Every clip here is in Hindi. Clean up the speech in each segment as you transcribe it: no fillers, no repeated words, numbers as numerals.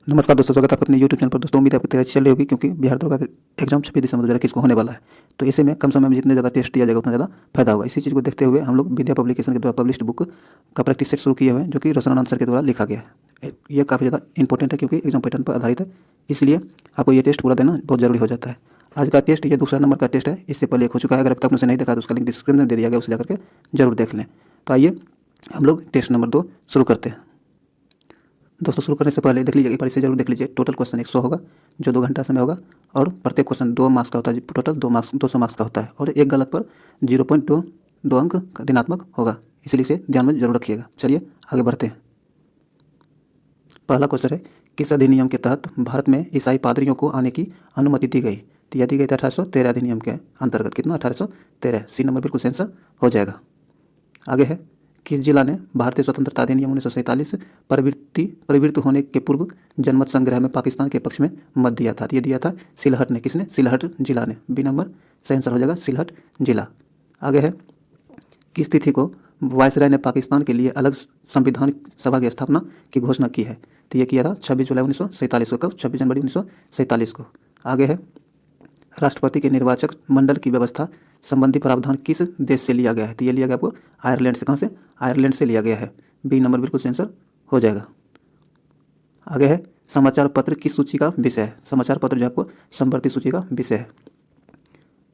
नमस्कार दोस्तों, स्वागत है आपका अपने यूट्यूब चैनल पर। दोस्तों, उम्मीद है आपकी तैयारी चल रही होगी क्योंकि बिहार दरोगा का एग्जाम 26 दिसंबर 2021 को होने वाला है। तो ऐसे में कम समय में जितने ज़्यादा टेस्ट दिया जाएगा उतना ज़्यादा फायदा होगा। इसी चीज़ को देखते हुए हम लोग विद्या पब्लिकेशन के द्वारा पब्लिश्ड बुक का प्रैक्टिस सेट शुरू किए हुए हैं, जो कि रोशन आनंद सर के द्वारा लिखा गया है। ये काफ़ी ज़्यादा इंपॉर्टेंट है क्योंकि एग्जाम पैटर्न पर आधारित है, इसलिए आपको ये टेस्ट पूरा देना बहुत ज़रूरी हो जाता है। आज का टेस्ट ये दूसरा नंबर का टेस्ट है। इससे पहले एक हो चुका है। अगर अब तक उसे नहीं देखा तो उसका लिंक डिस्क्रिप्शन में दे दिया गया, उसे जाकर के जरूर देख लें। तो आइए हम लोग टेस्ट नंबर 2 शुरू करते हैं। दोस्तों, शुरू करने से पहले देख लीजिए, एक बार इसे जरूर देख लीजिए। टोटल क्वेश्चन 100 होगा, जो 2 घंटा समय होगा, और प्रत्येक क्वेश्चन 2 मार्क्स का होता है। टोटल 200 मार्क्स का होता है, और एक गलत पर 0.2 अंक ऋणात्मक होगा, इसलिए इसे ध्यान में जरूर रखिएगा। चलिए आगे बढ़ते हैं। पहला क्वेश्चन है, किस अधिनियम के तहत भारत में ईसाई पादरियों को आने की अनुमति दी गई? तो यह दी गई थी 1813 अधिनियम के अंतर्गत। कितना? 1813। सी नंबर बिल्कुल आंसर हो जाएगा। आगे है, किस जिला ने भारतीय स्वतंत्रता अधिनियम 1947 प्रवृत्त होने के पूर्व जनमत संग्रह में पाकिस्तान के पक्ष में मत दिया था? ये दिया था सिलहट ने। किसने? सिलहट जिला ने। बी नंबर सही आंसर हो जाएगा, सिलहट जिला। आगे है, किस तिथि को वायसराय ने पाकिस्तान के लिए अलग संविधान सभा की स्थापना की घोषणा की है? तो ये किया था 26 जुलाई 1947 को। कब? 26 जनवरी 1947 को। आगे है, राष्ट्रपति के निर्वाचक मंडल की व्यवस्था संबंधी प्रावधान किस देश से लिया गया है? तो ये लिया गया आपको आयरलैंड से। कहाँ से? आयरलैंड से लिया गया है। बी नंबर बिल्कुल सही आंसर हो जाएगा। आगे है, समाचार पत्र किस सूची का विषय है? समाचार पत्र जो आपको समवर्ती सूची का विषय है।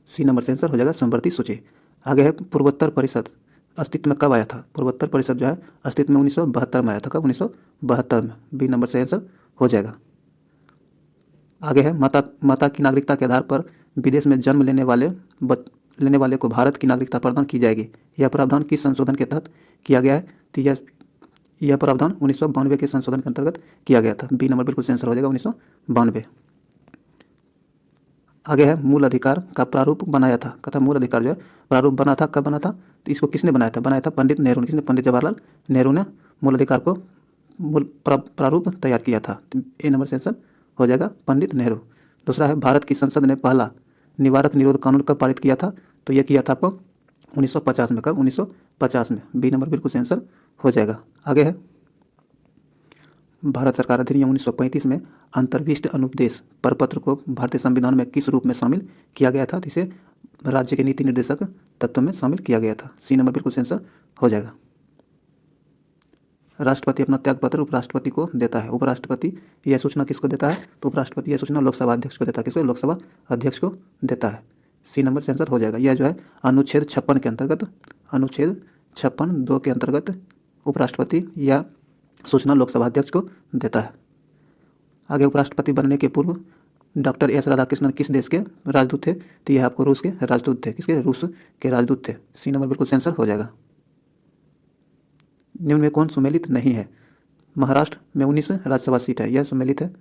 सी नंबर से आंसर हो जाएगा, समवर्ती सूची। आगे है, पूर्वोत्तर परिषद अस्तित्व में कब आया था? पूर्वोत्तर परिषद जो है अस्तित्व में 1972 में आया था। कब? 1972 में। बी नंबर से आंसर हो जाएगा। आगे है, माता की नागरिकता के आधार पर विदेश में जन्म लेने वाले को भारत की नागरिकता प्रदान की जाएगी। यह प्रावधान किस संशोधन के तहत किया गया है? तो यह प्रावधान 1992 के संशोधन के अंतर्गत किया गया था। बी नंबर बिल्कुल सही आंसर हो जाएगा, 1992। आगे है, मूल अधिकार का प्रारूप बनाया था। कहता मूल अधिकार जो है प्रारूप बना था, कब बना था? तो इसको किसने बनाया था? बनाया था पंडित नेहरू ने। किसने? पंडित जवाहरलाल नेहरू ने मूल अधिकार को मूल प्रारूप तैयार किया था। तो ए नंबर से आंसर हो जाएगा, पंडित नेहरू। दूसरा है, भारत की संसद ने पहला निवारक निरोध कानून कब पारित किया था? तो यह किया था आपको 1950 में। कब? 1950 में। बी नंबर बिल्कुल सही आंसर हो जाएगा। आगे है, भारत सरकार अधिनियम 1935 में अंतर्विष्ट अनुदेश प्रपत्र को भारतीय संविधान में किस रूप में शामिल किया गया था? तो इसे राज्य के नीति निर्देशक तत्व में शामिल किया गया था। सी नंबर बिल्कुल सही आंसर हो जाएगा। राष्ट्रपति अपना त्यागपत्र उपराष्ट्रपति को देता है। उपराष्ट्रपति यह सूचना किसको देता है? तो उपराष्ट्रपति यह सूचना लोकसभा अध्यक्ष को देता है। किसको? लोकसभा अध्यक्ष को देता है। सी नंबर से आंसर हो जाएगा। यह जो है अनुच्छेद 56 के अंतर्गत, अनुच्छेद 56(2) के अंतर्गत उपराष्ट्रपति यह सूचना लोकसभा अध्यक्ष को देता है। आगे, उपराष्ट्रपति बनने के पूर्व डॉक्टर एस राधाकृष्णन किस देश के राजदूत थे? तो यह आपको रूस के राजदूत थे। किसके? रूस के राजदूत थे। सी नंबर बिल्कुल आंसर हो जाएगा। निम्न में कौन सुमेलित नहीं है? महाराष्ट्र में 19 राज्यसभा सीट है, यह सुमेलित है।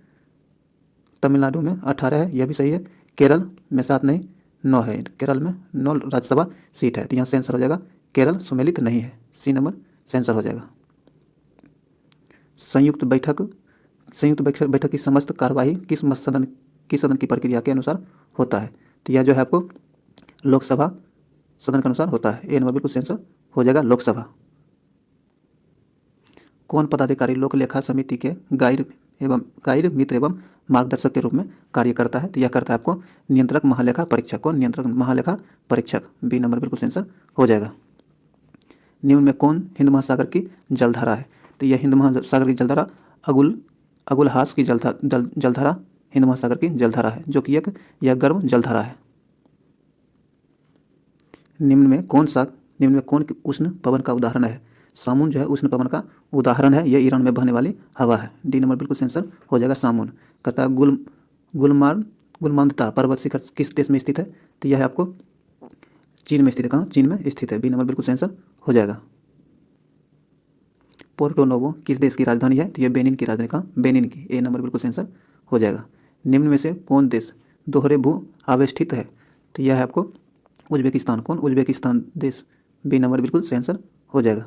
तमिलनाडु में 18 है, यह भी सही है। केरल में 7 नहीं 9 है। केरल में 9 राज्यसभा सीट है, तो यहाँ से आंसर हो जाएगा केरल सुमेलित नहीं है। सी नंबर से आंसर हो जाएगा। संयुक्त बैठक की समस्त कार्यवाही किस सदन की प्रक्रिया के अनुसार होता है? तो यह जो है आपको लोकसभा सदन के अनुसार होता है। ए नंबर बिल्कुल आंसर हो जाएगा, लोकसभा। कौन पदाधिकारी लोक लेखा समिति के गाइड मित्र एवं मार्गदर्शक के रूप में कार्य करता है? तो यह करता है आपको नियंत्रक महालेखा परीक्षक। कौन? नियंत्रक महालेखा परीक्षक। बी नंबर बिल्कुल आंसर हो जाएगा। निम्न में कौन हिंद महासागर की जलधारा है? तो यह हिंद महासागर की जलधारा अगुलहास की जलधारा हिंद महासागर की जलधारा है, जो कि यह गर्म जलधारा है। निम्न में कौन उष्ण पवन का उदाहरण है? सामुन जो है उष्ण पवन का उदाहरण है। यह ईरान में बहने वाली हवा है। डी नंबर बिल्कुल आंसर हो जाएगा, सामुन। कहता है गुलमांदता पर्वत शिखर किस देश में स्थित है? तो यह है आपको चीन में स्थित है। कहाँ? चीन में स्थित है। बी नंबर बिल्कुल आंसर हो जाएगा। पोर्टो नोवो किस देश की राजधानी है? तो यह बेनिन की राजधानी। कहाँ? बेनिन की। ए नंबर बिल्कुल आंसर हो जाएगा। निम्न में से कौन देश दोहरे भू आवेष्टित है? तो यह है आपको उज्बेकिस्तान। कौन? उज्बेकिस्तान देश। बी नंबर बिल्कुल सही आंसर हो जाएगा।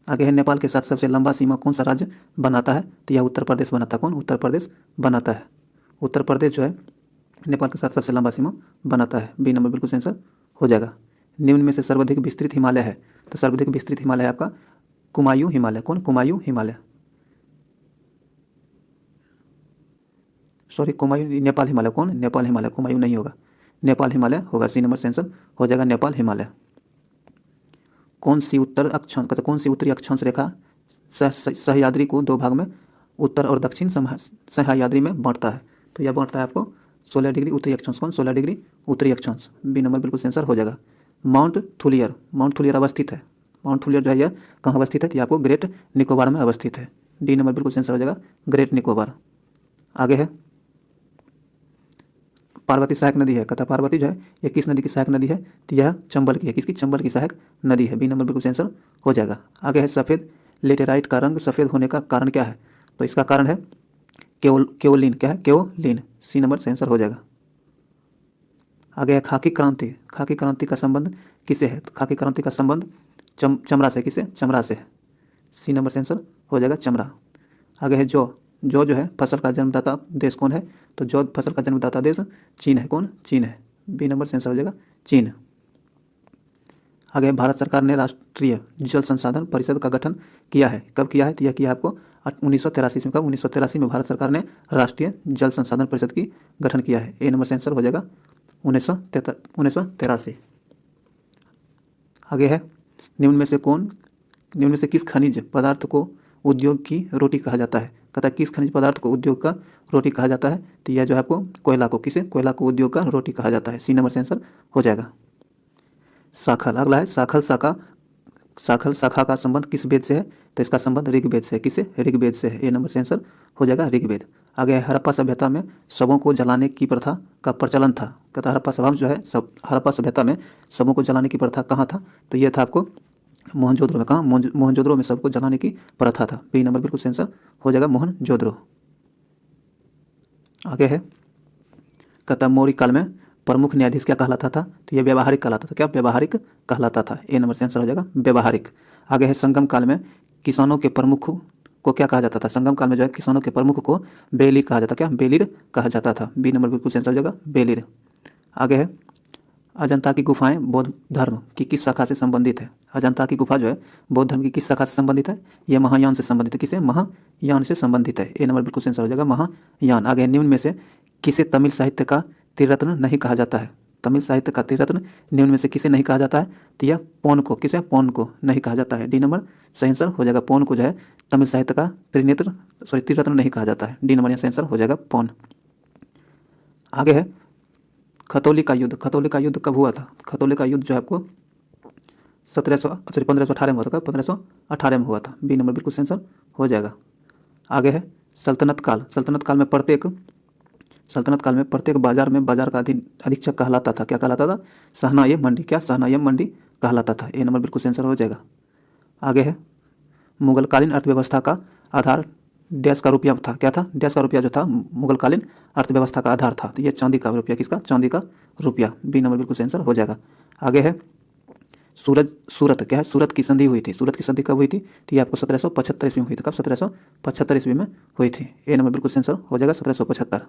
आगे है, नेपाल के साथ सबसे लंबा सीमा कौन सा राज्य बनाता है? तो यह उत्तर प्रदेश बनाता है। कौन? उत्तर प्रदेश बनाता है। उत्तर प्रदेश जो है नेपाल के साथ सबसे लंबा सीमा बनाता है। बी नंबर बिल्कुल आंसर हो जाएगा। निम्न में से सर्वाधिक विस्तृत हिमालय है? तो सर्वाधिक विस्तृत हिमालय है आपका कुमायूं हिमालय। कौन? कुमायूं हिमालय। सॉरी कुमायूं नेपाल हिमालय, कौन? नेपाल हिमालय, कुमायूं नहीं होगा, नेपाल हिमालय होगा। सी नंबर से आंसर हो जाएगा नेपाल हिमालय। कौन सी उत्तर अक्षांश कौन सी उत्तरी अक्षांश रेखा सह्याद्री को दो भाग में उत्तर और दक्षिण सह्याद्री में बांटता है? तो यह बांटता है आपको 16 डिग्री उत्तरी अक्षांश। कौन? 16 डिग्री उत्तरी अक्षांश, बी नंबर बिल्कुल आंसर हो जाएगा। माउंट थुलियर, माउंट थुलियर अवस्थित है, माउंट थुलियर जो है यह कहाँ अवस्थित है? तो ये आपको ग्रेट निकोबार में अवस्थित है। डी नंबर बिल्कुल आंसर हो जाएगा, ग्रेट निकोबार। आगे है पार्वती सहायक नदी है, कहता पार्वती जो है ये किस नदी की सहायक नदी है? तो यह चंबल की है। किसकी? चंबल की सहायक नदी है। बी नंबर बिल्कुल आंसर हो जाएगा। आगे है सफ़ेद लेटेराइट का रंग सफ़ेद होने का कारण क्या है? तो इसका कारण है केओलिन। क्या है? केओलिन। सी नंबर से आंसर हो जाएगा। आगे है खाकी क्रांति, खाकी क्रांति का संबंध किसे है? तो खाकी क्रांति का संबंध चमड़ा से। किसे? चमड़ा से। सी नंबर से आंसर हो जाएगा चमड़ा। आगे है जो है फसल का जन्मदाता देश कौन है? तो जो फसल का जन्मदाता देश चीन है। कौन? चीन है। बी नंबर से आंसर हो जाएगा चीन। आगे भारत सरकार ने राष्ट्रीय जल संसाधन परिषद का गठन किया है। कब किया है? तो यह किया है आपको 1983 में। कब? 1983 में भारत सरकार ने राष्ट्रीय जल संसाधन परिषद की गठन किया है। ए नंबर से आंसर हो जाएगा 1983। आगे है निम्न में से किस खनिज पदार्थ को उद्योग की रोटी कहा जाता है? कहता है किस खनिज पदार्थ को उद्योग का रोटी कहा जाता है? तो यह जो है आपको कोयला को, किसे? कोयला को उद्योग का रोटी कहा जाता है। सी नंबर से आंसर हो जाएगा। शाखल, अगला है शाखल शाखा का संबंध किस वेद से है? तो इसका संबंध ऋग्वेद से है। किसे? ऋग्वेद से है। ए नंबर से आंसर हो जाएगा ऋग्वेद। आगे है हड़प्पा सभ्यता में शवों को जलाने की प्रथा का प्रचलन था। कहता हड़प्पा सभ्यता में शवों को जलाने की प्रथा कहाँ था? तो यह था आपको मोहनजोदड़ो में। कहाँ? मोहनजोदड़ो में सबको जलाने की प्रथा था। बी नंबर बिल्कुल आंसर हो जाएगा मोहनजोदड़ो। आगे है कहता मौर्य काल में प्रमुख न्यायाधीश क्या कहलाता था? तो यह व्यवहारिक कहलाता था। क्या? व्यवहारिक कहलाता था। ए नंबर से आंसर हो जाएगा व्यवहारिक। आगे है संगम काल में किसानों के प्रमुख को क्या कहा जाता था? संगम काल में जो है किसानों के प्रमुख को बेलिर कहा जाता। क्या? बेलिर कहा जाता था। बी नंबर बिल्कुल आंसर हो जाएगा बेलिर। आगे है अजंता की गुफाएं बौद्ध धर्म की किस शाखा से संबंधित है? अजंता की गुफा जो है बौद्ध धर्म की किस शाखा से संबंधित है? यह महायान से संबंधित है। किसे? महायान से संबंधित है। ए नंबर बिल्कुल आंसर हो जाएगा महायान। आगे निम्न में से किसे तमिल साहित्य का त्रिरत्न नहीं कहा जाता है? तमिल साहित्य का त्रिरत्न निम्न में से किसे नहीं कहा जाता है? तो यह पौन को, किसे? पौन को नहीं कहा जाता है। डी नंबर सही आंसर हो जाएगा। पौन को जो है तमिल साहित्य का त्रिरत्न नहीं कहा जाता है। डी नंबर सही आंसर हो जाएगा पौन। आगे है खतौली का युद्ध। खतौली का युद्ध कब हुआ था? खतौली का युद्ध जो है आपको 1518 में हुआ था। 1518 में हुआ था। बी नंबर बिल्कुल आंसर हो जाएगा। आगे है सल्तनत काल। सल्तनत काल में प्रत्येक बाजार में बाजार का अधीक्षक कहलाता था। क्या कहलाता था? सहनाई मंडी। क्या? सहनाई मंडी कहलाता था। ए नंबर बिल्कुल आंसर हो जाएगा। आगे है मुगलकालीन अर्थव्यवस्था का आधार डैश का रुपया था। क्या था? डैश का रुपया जो था मुगलकालीन अर्थव्यवस्था का आधार था। तो ये चांदी का रुपया। किसका? चांदी का रुपया। बी नंबर बिल्कुल आंसर हो जाएगा। आगे है सूरत। क्या है? सूरत की संधि हुई थी। सूरत की संधि कब हुई थी? तो ये आपको 1775 ईस्वी में हुई थी। कब? 1775 ईस्वी में हुई थी। ए नंबर बिल्कुल आंसर हो जाएगा 1775।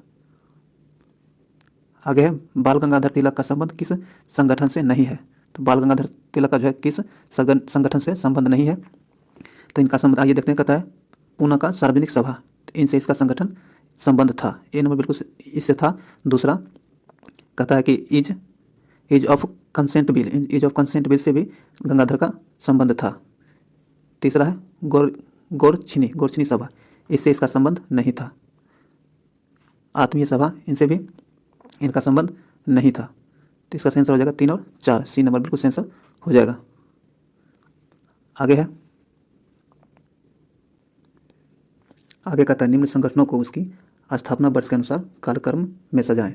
आगे है बाल गंगाधर तिलक का संबंध किस संगठन से नहीं है? तो बाल गंगाधर तिलक का जो है किस संगठन से संबंध नहीं है? तो इनका संबंध आइए देखते हैं। कहता है पूना का सार्वजनिक सभा, तो इनसे इसका संगठन संबंध था। ए नंबर बिल्कुल इससे था। दूसरा कहता है कि एज ऑफ कंसेंट बिल से भी गंगाधर का संबंध था। तीसरा है गोरछिनी सभा, इससे इसका संबंध नहीं था। आत्मीय सभा, इनसे भी इनका संबंध नहीं था। तो इसका आंसर हो जाएगा 3 और 4। सी नंबर बिल्कुल आंसर हो जाएगा। आगे कहता है निम्न संगठनों को उसकी स्थापना वर्ष के अनुसार कालक्रम में सजाएं।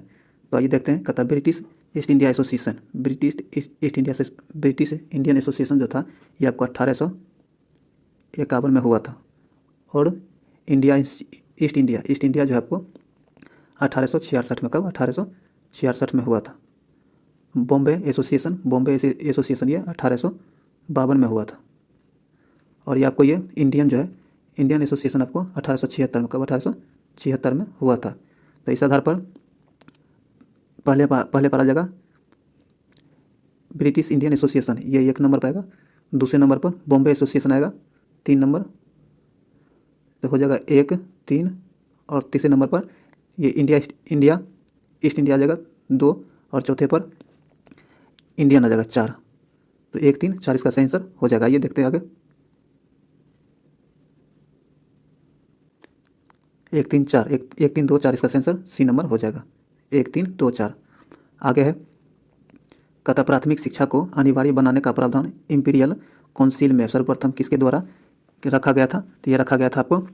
तो आइए देखते हैं। कहता है British east India association. British Indian association जो था ये आपको 1851 में हुआ था। और ईस्ट इंडिया जो है आपको 1866 में। कब? 1866 में हुआ था। बॉम्बे एसोसिएशन ये 1852 में हुआ था। और ये आपको ये इंडियन एसोसिएशन आपको 1876 में। कब? 1876 में हुआ था। तो इस आधार पर पहले पर आ जाएगा ब्रिटिश इंडियन एसोसिएशन, ये 1 नंबर पर आएगा। दूसरे नंबर पर बॉम्बे एसोसिएशन आएगा 3 नंबर, तो हो जाएगा 1, 3। और तीसरे नंबर पर ये इंडिया ईस्ट इंडिया आ जाएगा 2 और चौथे पर इंडियन आ जाएगा 4। तो 1 3 4 इसका सही आंसर हो जाएगा। ये देखते हैं आगे। 1 3 4 1 3 2 4 इसका सही आंसर सी नंबर हो जाएगा। 1 3 2 4। आगे है कथा प्राथमिक शिक्षा को अनिवार्य बनाने का प्रावधान इंपीरियल काउंसिल में सर्वप्रथम किसके द्वारा रखा गया था? तो यह रखा गया था आपको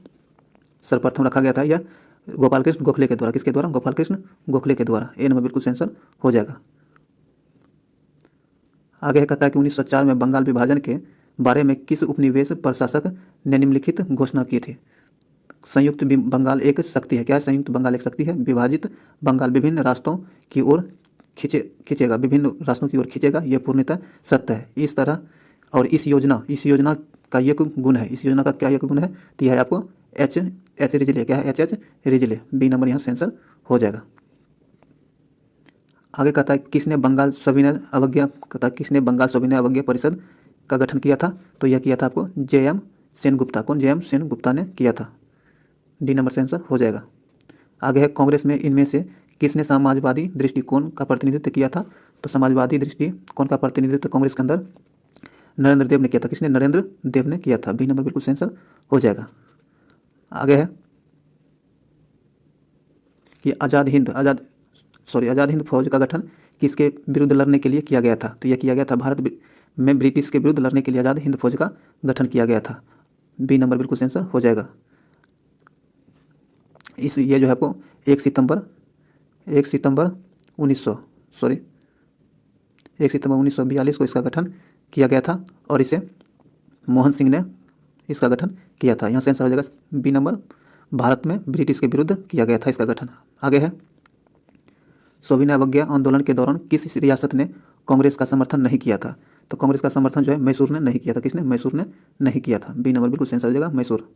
सर्वप्रथम रखा गया था यह गोपाल कृष्ण गोखले के द्वारा। किसके द्वारा? गोपाल कृष्ण गोखले के द्वारा। ए नंबर बिल्कुल आंसर हो जाएगा। आगे है कहता है कि 1904 में बंगाल विभाजन के बारे में किस उपनिवेश प्रशासक ने निम्नलिखित घोषणा की थी? संयुक्त बंगाल एक शक्ति है। क्या है? संयुक्त बंगाल एक शक्ति है। विभाजित बंगाल विभिन्न राष्ट्रों की ओर खींचेगा, विभिन्न राष्ट्रों की ओर खींचेगा, यह पूर्णतः सत्य है। इस तरह और इस योजना का ये गुण है। इस योजना का क्या एक गुण है? तो यह है आपको एच रिजले। क्या है? H Risley. बी नंबर यहाँ आंसर हो जाएगा। आगे कहता है किसने बंगाल सविनय अवज्ञा परिषद का गठन किया था? तो यह किया था आपको जे.एम. सेनगुप्ता। कौन? जे.एम. सेनगुप्ता ने किया था। डी नंबर से आंसर हो जाएगा। आगे है कांग्रेस में इनमें से किसने समाजवादी दृष्टिकोण का प्रतिनिधित्व किया था? तो समाजवादी दृष्टिकोण का प्रतिनिधित्व कांग्रेस के अंदर नरेंद्र देव ने किया था। किसने? नरेंद्र देव ने किया था। बी नंबर बिल्कुल सही आंसर हो जाएगा। आगे है कि आज़ाद हिंद फौज का गठन किसके विरुद्ध लड़ने के लिए किया गया था? तो यह किया गया था भारत में ब्रिटिश के विरुद्ध लड़ने के लिए आज़ाद हिंद फौज का गठन किया गया था। बी नंबर बिल्कुल सही आंसर हो जाएगा। ये जो है आपको 1 सितंबर 1942 को इसका गठन किया गया था और इसे मोहन सिंह ने इसका गठन किया था। यहाँ से आंसर हो जाएगा बी नंबर। भारत में ब्रिटिश के विरुद्ध किया गया था इसका गठन। आगे है सविनय अवज्ञा आंदोलन के दौरान किस रियासत ने कांग्रेस का समर्थन नहीं किया था? तो कांग्रेस का समर्थन जो है मैसूर ने नहीं किया था। किसने? मैसूर ने नहीं किया था। बी नंबर बिल्कुल सही आंसर हो जाएगा मैसूर।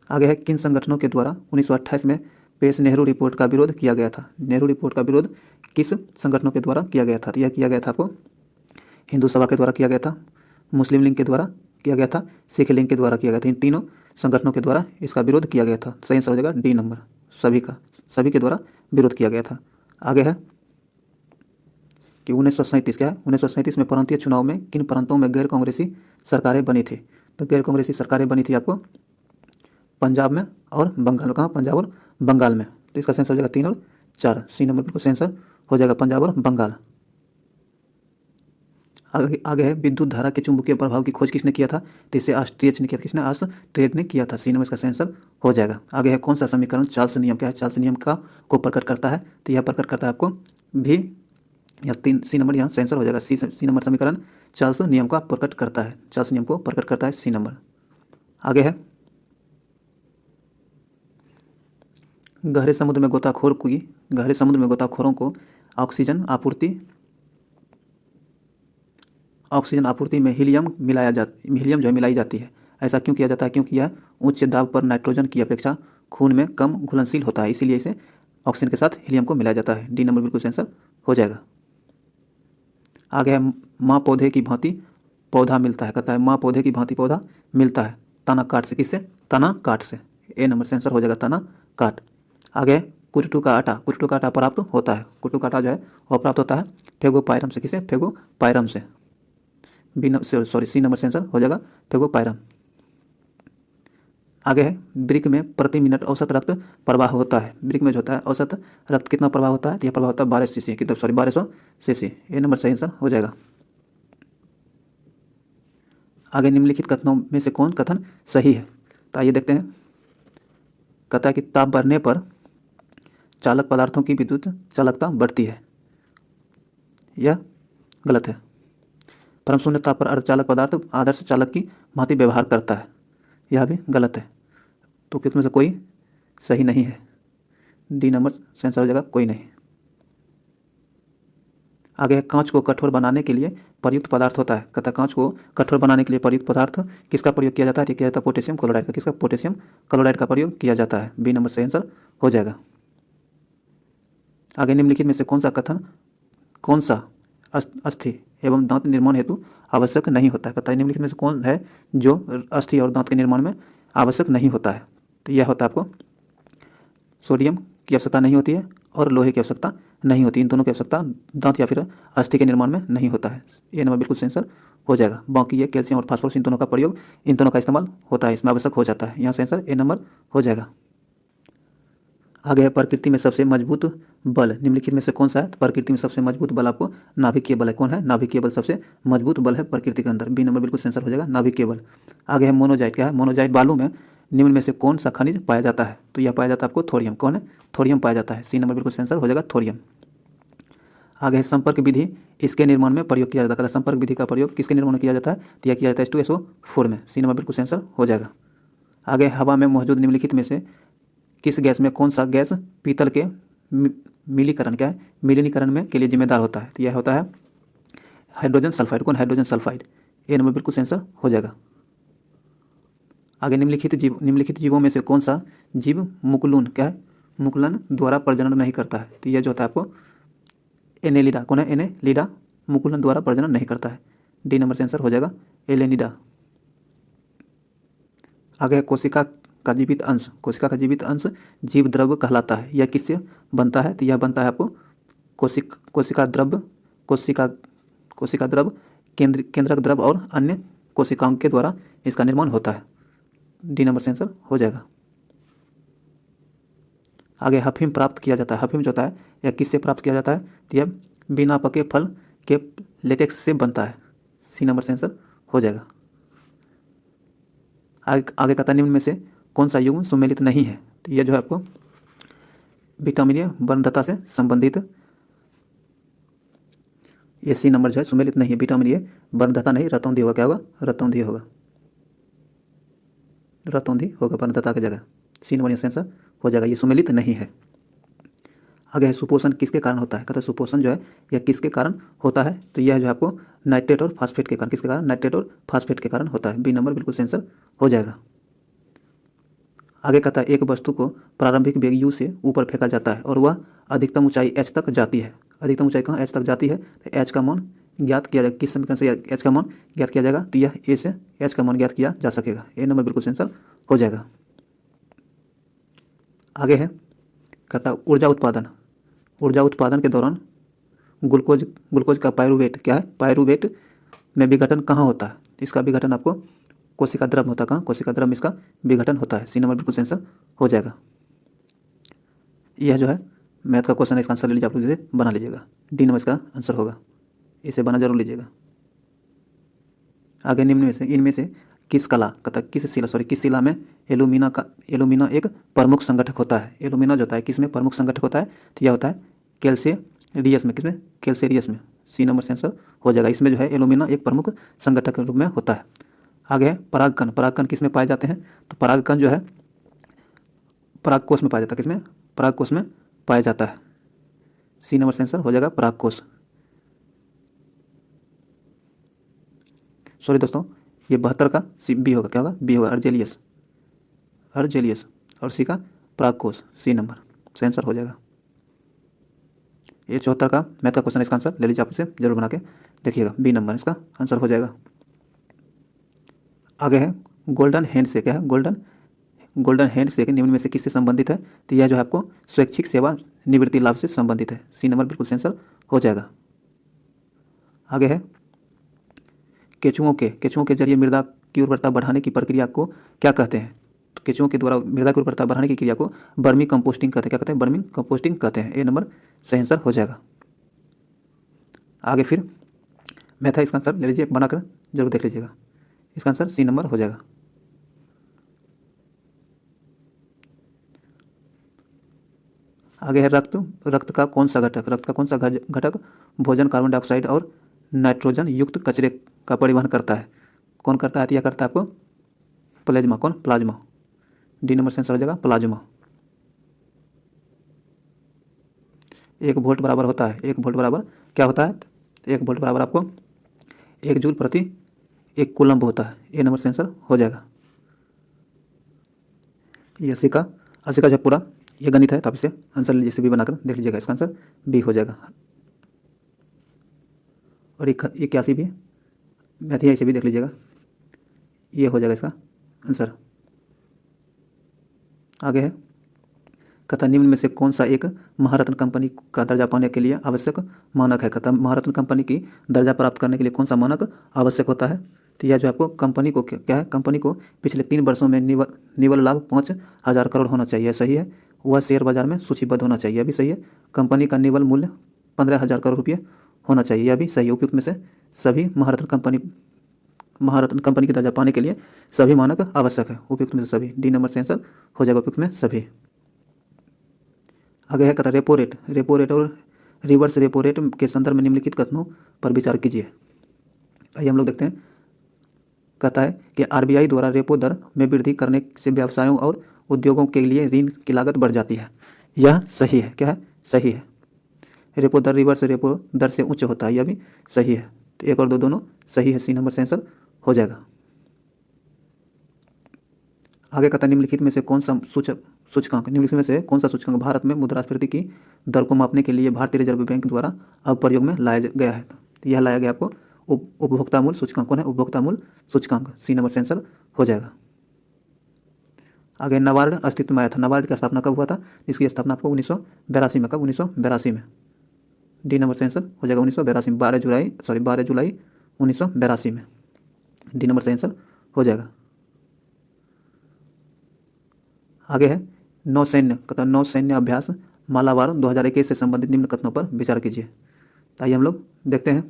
आगे है किन संगठनों के द्वारा 1928 में पेश नेहरू रिपोर्ट का विरोध किया गया था? नेहरू रिपोर्ट का विरोध किस संगठनों के द्वारा किया गया था? तो यह किया गया था आपको हिंदू सभा के द्वारा किया गया था, मुस्लिम लीग के द्वारा किया गया था, सिख लीग के द्वारा किया गया था। इन तीनों संगठनों के द्वारा इसका विरोध किया गया था। सही आंसर हो जाएगा डी नंबर। सभी के द्वारा विरोध किया गया था। आगे है कि 1937 क्या है? 1937 में प्रांतीय चुनाव में किन प्रांतों में गैर कांग्रेसी सरकारें बनी थी? तो गैर कांग्रेसी सरकारें बनी थी आपको पंजाब में और बंगाल में। कहाँ? पंजाब और बंगाल में। तो इसका आंसर हो जाएगा 3 और 4। सी नंबर बिल्कुल आंसर हो जाएगा पंजाब और बंगाल। आगे है विद्युत धारा के चुंबकीय प्रभाव की खोज किसने किया था? तो इसे आस्ट्रियच ने किया था। किसने? आस्ट्रियच ने किया था। सी नंबर इसका आंसर हो जाएगा। आगे है कौन सा समीकरण चार्ल्स नियम क्या है? चार्ल्स नियम को प्रकट करता है? तो यह प्रकट करता है आपको भी या 3 सी नंबर यहाँ आंसर हो जाएगा। सी नंबर समीकरण चार्ल्स नियम का प्रकट करता है। चार्ल्स नियम को प्रकट करता है सी नंबर। आगे है गहरे समुद्र में गोताखोरों को ऑक्सीजन आपूर्ति में हीलियम जो है मिलाई जाती है। ऐसा क्यों किया जाता है? क्योंकि यह उच्च दाब पर नाइट्रोजन की अपेक्षा खून में कम घुलनशील होता है, इसीलिए इसे ऑक्सीजन के साथ हीलियम को मिलाया जाता है। डी नंबर बिल्कुल आंसर हो जाएगा। आगे है माँ पौधे की भांति पौधा मिलता है। कहता है माँ पौधे की भांति पौधा मिलता है तना काट से। किससे? तना काट से। ए नंबर से आंसर हो जाएगा तना काट। आगे कुटू का आटा प्राप्त होता है। कुटू का आटा जो है वह प्राप्त होता है फेगोपाइरम से। किसे? फेगोपाइरम से। सी नंबर से आंसर हो जाएगा फेगोपाइरम। आगे है वृक्क में प्रति मिनट औसत रक्त प्रवाह होता है। वृक्क में जो होता है औसत रक्त कितना प्रवाह होता है? तो यह प्रवाह होता है 1200 सीसी। ए नंबर सही आंसर हो जाएगा। आगे निम्नलिखित कथनों में से कौन कथन सही है? तो आइए देखते हैं। कहता है कि ताप बढ़ने पर चालक पदार्थों की विद्युत चालकता बढ़ती है। यह गलत है। परम शून्य ताप पर अर्धचालक पदार्थ आदर्श चालक की भांति व्यवहार करता है। यह भी गलत है। तो उपयुक्त में से कोई सही नहीं है। डी नंबर से आंसर हो जाएगा कोई नहीं। आगे है कांच को कठोर बनाने के लिए प्रयुक्त पदार्थ होता है। कहता है कांच को कठोर बनाने के लिए प्रयुक्त पदार्थ किसका प्रयोग किया जाता है? किया जाता है पोटेशियम क्लोराइड का। किसका? पोटेशियम क्लोराइड का प्रयोग किया जाता है। बी नंबर से आंसर हो जाएगा। आगे निम्नलिखित में से कौन सा अस्थि एवं दांत निर्माण हेतु आवश्यक नहीं होता है? कहता है निम्नलिखित में से कौन है जो अस्थि और दांत के निर्माण में आवश्यक नहीं होता है? तो यह होता है आपको सोडियम की आवश्यकता नहीं होती है और लोहे की आवश्यकता नहीं होती। इन दोनों की आवश्यकता दांत या फिर अस्थि के निर्माण में नहीं होता है। ये नंबर बिल्कुल सेंसर हो जाएगा। बाकी ये कैल्शियम और फास्फोरस, इन दोनों का प्रयोग, इन दोनों का इस्तेमाल होता है, इसमें आवश्यक हो जाता है। यहाँ से आंसर ए नंबर हो जाएगा। आगे है प्रकृति में सबसे मजबूत बल निम्नलिखित में से कौन सा है? तो प्रकृति में सबसे मजबूत बल आपको नाभिकीय बल है। कौन है? नाभिकीय बल सबसे मजबूत बल है प्रकृति के अंदर। बी नंबर बिल्कुल सेंसर हो जाएगा, नाभिकीय बल। आगे है मोनोजाइट। क्या है? मोनोजाइट बालू में निम्न में से कौन सा खनिज पाया जाता है? तो यह पाया जाता है आपको थोरियम। कौन है? थोरियम पाया जाता है। सी नंबर बिल्कुल सेंसर हो जाएगा, थोरियम। आगे है संपर्क विधि इसके निर्माण में प्रयोग किया जाता है। संपर्क विधि का प्रयोग किसके निर्माण में किया जाता है? तो यह किया जाता है H2SO4 में। सी नंबर बिल्कुल सेंसर हो जाएगा। आगे हवा में मौजूद निम्नलिखित में से किस गैस में कौन सा गैस पीतल के मिलीकरण, क्या है, मिलीनीकरण में के लिए जिम्मेदार होता है? तो यह होता है हाइड्रोजन सल्फाइड। कौन? Hydrogen sulphide. ए नंबर बिल्कुल सेंसर हो जाएगा। आगे निम्नलिखित जीवों में से कौन सा जीव मुकुलन, क्या है, मुकुलन द्वारा प्रजनन नहीं करता है? तो यह जो होता है आपको एनेलिडा। कौन है? एनेलिडा मुकुलन द्वारा प्रजनन नहीं करता है। डी नंबर सेंसर हो जाएगा, एलेनिडा। आगे है कोशिका का जीवित अंश। कोशिका का जीवित अंश जीव द्रव्य कहलाता है। यह किससे बनता है? तो यह बनता है आपको कोशिका द्रव्य, कोशिका द्रव्य, केंद्रक द्रव्य और अन्य कोशिकाओं के द्वारा इसका निर्माण होता है। डी नंबर सेंसर हो जाएगा। आगे अफीम प्राप्त किया जाता है। अफीम जो होता है यह किससे प्राप्त किया जाता है? तो यह बिना पके फल के लेटेक्स से बनता है। सी नंबर सेंसर हो जाएगा। आगे कहता है निम्न में से कौन सा युग्म सुमेलित नहीं है? तो यह जो है आपको विटामिनीय वर्णदता से संबंधित, ये सी नंबर जो है सुमेलित नहीं है। विटामिनीय वर्णदता नहीं, रतौंधी होगा। क्या होगा? रतौंधी होगा, रतौंधी होगा वर्णदता की जगह। सी नंबर सेंसर हो जाएगा, ये सुमेलित नहीं है। आगे है सुपोषण किसके कारण होता है? कहता है सुपोषण जो है यह किसके कारण होता है? तो यह जो है आपको नाइट्रेट और फास्फेट के कारण, किसके कारण? नाइट्रेट और फास्फेट के कारण होता है। बी नंबर बिल्कुल सेंसर हो जाएगा। आगे कहता है एक वस्तु को प्रारंभिक वेग u से ऊपर फेंका जाता है और वह अधिकतम ऊंचाई h तक जाती है। अधिकतम ऊंचाई कहाँ? h तक जाती है। तो h का मान ज्ञात किया जाएगा। किस समीकरण से h का मान ज्ञात किया जाएगा? तो यह a से h का मान ज्ञात किया जा सकेगा। ए नंबर बिल्कुल सेंसर हो जाएगा। आगे है कहता है ऊर्जा उत्पादन। ऊर्जा उत्पादन के दौरान ग्लूकोज का पायरूवेट, क्या है, पायरूवेट में विघटन कहाँ होता है? इसका विघटन आपको कोशिका द्रव में होता है। कहाँ? कोशिका द्रव में इसका विघटन होता है। सी नंबर बिल्कुल सेंसर हो जाएगा। यह जो है मैथ का क्वेश्चन है, इसका आंसर ले लीजिए, आप लोग इसे बना लीजिएगा। डी नंबर इसका आंसर होगा, इसे बना जरूर लीजिएगा। आगे निम्न में से इनमें से किस कला, कहता किस शिला में एलुमिना एक प्रमुख संगठक होता है? एलुमिना जो होता है किसमें प्रमुख संगठक होता है? तो यह होता है कैल्सेरियस में। किसमें? कैल्सेरियस में। सी नंबर सेंसर हो जाएगा। इसमें जो है एलुमिना एक प्रमुख संगठक के रूप में होता है। आगे है परागकण। परागकण किसमें पाए जाते हैं? तो परागकण जो है परागकोश में पाया जाता है। किसमें? परागकोश में पाया जाता है। सी नंबर सेंसर हो जाएगा, परागकोश। सॉरी दोस्तों, ये 72 का बी होगा। क्या होगा? बी होगा, अर्जेलियस। और सी का परागकोश। सी नंबर सेंसर हो जाएगा। ये 74 का मैथ का क्वेश्चन, इसका आंसर ले लीजिए, आप इसे जरूर बना के देखिएगा। बी नंबर इसका आंसर हो जाएगा। आगे है गोल्डन हैंडशेक। है गोल्डन हैंडशेक निम्न में से किससे संबंधित है? तो यह जो है आपको स्वैच्छिक सेवा निवृत्ति लाभ से संबंधित है। सी नंबर बिल्कुल सेंसर हो जाएगा। आगे है केंचुओं के जरिए मृदा की उर्वरता बढ़ाने की प्रक्रिया को क्या कहते हैं? तो केंचुओं के द्वारा मृदा की उर्वरता बढ़ाने की क्रिया को वर्मी कंपोस्टिंग कहते हैं। क्या कहते हैं? वर्मी कंपोस्टिंग कहते हैं। ए नंबर सही आंसर हो जाएगा। आगे फिर मैथ है, इसका आंसर ले लीजिए, बनाकर जरूर देख लीजिएगा। इसका आंसर सी नंबर हो जाएगा। आगे है रक्त का कौन सा घटक भोजन, कार्बन डाइऑक्साइड और नाइट्रोजन युक्त कचरे का परिवहन करता है? कौन करता है? यह करता है आपको प्लाज्मा। कौन? प्लाज्मा। डी नंबर सेंसर हो जाएगा, प्लाज्मा। 1 वोल्ट बराबर होता है, 1 वोल्ट बराबर क्या होता है? 1 वोल्ट बराबर आपको 1 जूल प्रति 1 कूलम्ब होता है। ए नंबर सेंसर हो जाएगा। ये 80 का जब पूरा ये गणित है, तो आप इसे आंसर लीजिए, भी बनाकर देख लीजिएगा। इसका आंसर बी हो जाएगा। और 81 भी मैथ है, इसे भी देख लीजिएगा, ये हो जाएगा इसका आंसर। आगे है कहता निम्न में से कौन सा एक महारत्न कंपनी का दर्जा पाने के लिए आवश्यक मानक है। कहता महारत्न कंपनी की दर्जा प्राप्त करने के लिए कौन सा मानक आवश्यक होता है। तो यह जो आपको कंपनी को क्या है, कंपनी को पिछले 3 वर्षों में निवल लाभ 5,000 करोड़ होना चाहिए, सही है। वह शेयर बाजार में सूचीबद्ध होना चाहिए, अभी सही है। कंपनी का निवल मूल्य 15,000 करोड़ रुपये होना चाहिए, अभी सही है। उपयुक्त में से सभी महारत्न कंपनी की दर्जा पाने के लिए सभी मानक आवश्यक है, उपयुक्त में से सभी। डी नंबर से आंसर हो जाएगा उपयुक्त में सभी। आगे है कहता रेपो रेट और रिवर्स रेपो रेट के संदर्भ में निम्नलिखित कथनों पर विचार कीजिए। आइए हम लोग देखते हैं। कहता है कि आरबीआई द्वारा रेपो दर में वृद्धि करने से व्यवसायों और उद्योगों के लिए ऋण की लागत बढ़ जाती है, यह सही है। क्या है, सही है। रेपो दर रिवर्स रेपो दर से उच्च होता है, यह भी सही है। तो 1 और 2 दोनों सही है, सी नंबर से आंसर हो जाएगा। आगे कहता निम्नलिखित में से कौन सा सूचकांक निम्नलिखित में से कौन सा सूचकांक भारत में मुद्रास्फीति की दर को मापने के लिए भारतीय रिजर्व बैंक द्वारा अब प्रयोग में लाया गया है। तो यह लाया गया आपको उपभोक्ता मूल्य सूचकांक। कौन है, उपभोक्ता मूल्य सूचकांक, सी नंबर से आंसर हो जाएगा। आगे नाबार्ड अस्तित्व में आया था। नाबार्ड की स्थापना कब हुआ था, इसकी स्थापना आपको 1982 में। कब, 1982 में। डी नंबर से आंसर हो जाएगा 1982 में, 12 जुलाई 1982 में। डी नंबर से आंसर हो जाएगा। आगे है नौसैन्य, कहता नौसैन्य अभ्यास मालाबार 2021 से संबंधित निम्न कथनों पर विचार कीजिए। तो आइए हम लोग देखते हैं।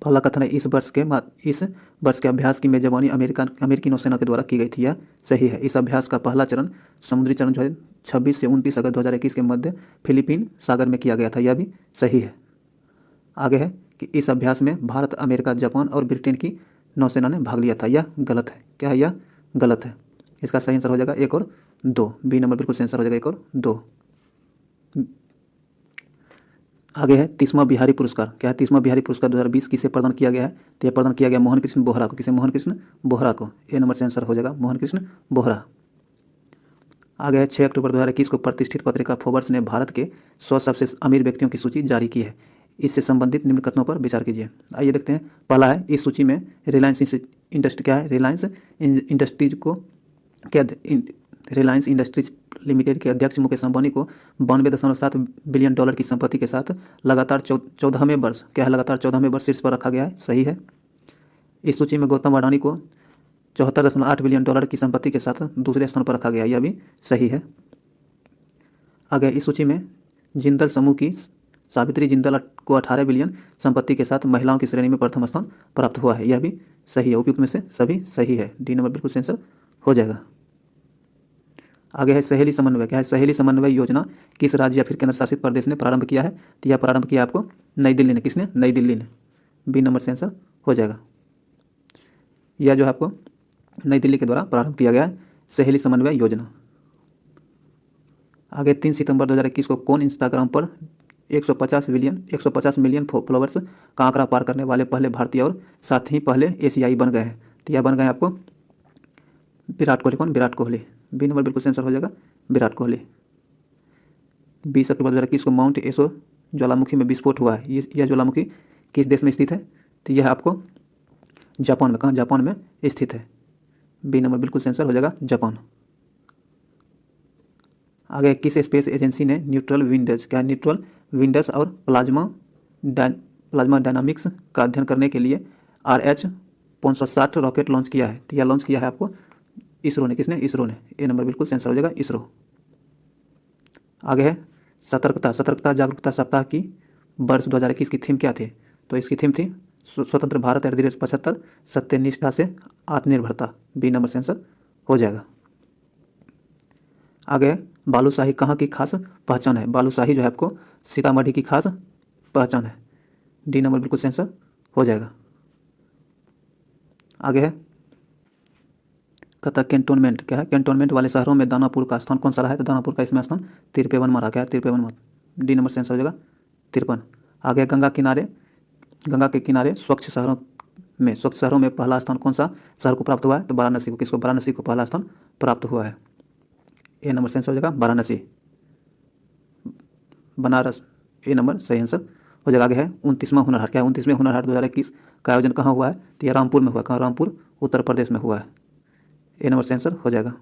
पहला कथन है इस वर्ष के अभ्यास की मेजबानी अमेरिकी नौसेना के द्वारा की गई थी, यह सही है। इस अभ्यास का पहला चरण समुद्री चरण जो है 26 से 29 अगस्त 2021 के मध्य फिलीपीन सागर में किया गया था, यह भी सही है। आगे है कि इस अभ्यास में भारत, अमेरिका, जापान और ब्रिटेन की नौसेना ने भाग लिया था, यह गलत है। क्या है, यह गलत है। इसका सही आंसर हो जाएगा 1 और 2, बी नंबर बिल्कुल सही आंसर हो जाएगा 1 और 2। आगे है 30वां बिहारी पुरस्कार। क्या है, 30वां बिहारी पुरस्कार 2020 किसे प्रदान किया गया है। तो यह प्रदान किया गया मोहन कृष्ण बोहरा को। किसे, मोहन कृष्ण बोहरा को। ए नंबर से आंसर हो जाएगा मोहन कृष्ण बोहरा। आगे है 6 अक्टूबर 2021 को प्रतिष्ठित पत्रिका फोर्ब्स ने भारत के 100 सबसे अमीर व्यक्तियों की सूची जारी की है, इससे संबंधित निम्न कथनों पर विचार कीजिए। आइए देखते हैं। पहला है इस सूची में रिलायंस इंडस्ट्रीज लिमिटेड के अध्यक्ष मुकेश अंबानी को 92.7 बिलियन डॉलर की संपत्ति के साथ लगातार 14वें वर्ष, क्या है, लगातार 14वें वर्ष शीर्ष पर रखा गया है, सही है। इस सूची में गौतम अडानी को 74.8 बिलियन डॉलर की संपत्ति के साथ दूसरे स्थान पर रखा गया, यह भी सही है। आगे इस सूची में जिंदल समूह की सावित्री जिंदल को 18 बिलियन संपत्ति के साथ महिलाओं की श्रेणी में प्रथम स्थान प्राप्त हुआ है, यह भी सही है। उपयुक्त में से सभी सही है, डी नंबर बिल्कुल सही आंसर हो जाएगा। आगे है सहेली समन्वय। क्या है, सहेली समन्वय योजना किस राज्य या फिर केंद्र शासित प्रदेश ने प्रारंभ किया है। तो यह प्रारंभ किया आपको नई दिल्ली ने। किसने, नई दिल्ली ने। बी नंबर से आंसर हो जाएगा। यह जो है आपको नई दिल्ली के द्वारा प्रारंभ किया गया है सहेली समन्वय योजना। आगे 3 सितंबर 2021 को कौन इंस्टाग्राम पर 150 मिलियन फॉलोअर्स का आंकड़ा पार करने वाले पहले भारतीय और साथ ही पहले एशियाई बन गए हैं। तो यह बन गए आपको विराट कोहली। कौन, विराट कोहली। बी नंबर बिल्कुल आंसर हो जाएगा विराट कोहली। 20 अक्टूबर 2021 को माउंट एसो ज्वालामुखी में विस्फोट हुआ है, यह ज्वालामुखी किस देश में स्थित है। तो यह आपको जापान में, कहाँ, जापान में स्थित है। बी नंबर बिल्कुल आंसर हो जाएगा जापान। आगे किस स्पेस एजेंसी ने न्यूट्रल विंडोज, क्या न्यूट्रल विंडोज और प्लाज्मा डायनामिक्स का अध्ययन करने के लिए RH-560 रॉकेट लॉन्च किया है। तो यह लॉन्च किया है आपको इसरो ने। किसने, इसरो ने। ए नंबर बिल्कुल आंसर हो जाएगा इसरो। आगे है सतर्कता जागरूकता सप्ताह की वर्ष 2021 की थीम क्या थी। तो इसकी थीम थी स्वतंत्र भारत @ 75 सत्यनिष्ठा से आत्मनिर्भरता। बी नंबर से आंसर हो जाएगा। आगे बालूशाही कहाँ की खास पहचान है। बालूशाही जो है आपको सीतामढ़ी की खास पहचान है। डी नंबर बिल्कुल आंसर हो जाएगा। आगे है कहता कैंटोनमेंट। क्या है, कैंटोनमेंट वाले शहरों में दानापुर का स्थान कौन सा रहा है। तो दानापुर का इसमें स्थान 53वां रहा। क्या है, 53वां। डी नंबर से आंसर हो जाएगा 53। आगे गंगा के किनारे स्वच्छ शहरों में पहला स्थान कौन सा शहर को प्राप्त हुआ है। तो वाराणसी को। किसको, वाराणसी को पहला स्थान प्राप्त हुआ है। ए नंबर से आंसर हो जाएगा वाराणसी। बनारस, ए नंबर सही आंसर हो जाएगा। आगे है 29वां हुनर हाट। क्या है, 29वें हुनर हाट 2021 का आयोजन कहाँ हुआ है। तो यह रामपुर में हुआ। कहाँ, रामपुर उत्तर प्रदेश में हुआ है। ए नंबर से आंसर हो जाएगा।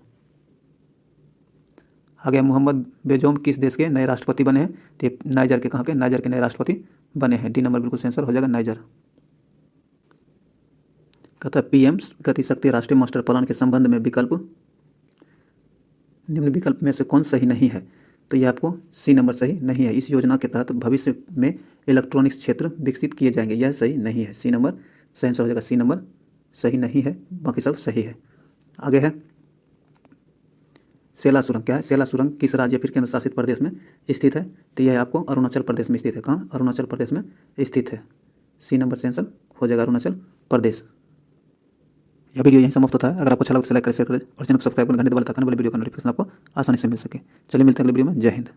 आगे मोहम्मद बेजोम किस देश के नए राष्ट्रपति बने हैं? तो ये नाइजर के, कहाँ के? नाइजर के नए राष्ट्रपति बने हैं। डी नंबर बिल्कुल सेंसर हो जाएगा, नाइजर। कहता है पीएम गति शक्ति राष्ट्रीय मास्टर प्लान के संबंध में विकल्प, निम्न विकल्प में से कौन सही नहीं है? तो ये आपको सी नंबर सही नहीं है। इस योजना के तहत भविष्य में इलेक्ट्रॉनिक्स क्षेत्र विकसित किए जाएंगे, यह सही नहीं है। सी नंबर सही आंसर हो जाएगा, सी नंबर सही नहीं है, बाकी सब सही है। आगे है सेला सुरंग। क्या है? सेला सुरंग किस राज्य फिर केंद्र शासित प्रदेश में स्थित है? तो यह आपको अरुणाचल प्रदेश में स्थित है। कहाँ? अरुणाचल प्रदेश में स्थित है। सी नंबर से आंसर हो जाएगा अरुणाचल प्रदेश। यह वीडियो यहीं समाप्त होता है। अगर आपको अच्छा लगा तो लाइक करें, शेयर करें और चैनल को सब्सक्राइब करें, घंटे दबाएं ताकि आने वाले वीडियो का नोटिफिकेशन आपको आसानी से मिल सके। चलिए मिलते हैं अगले वीडियो में। जय हिंद।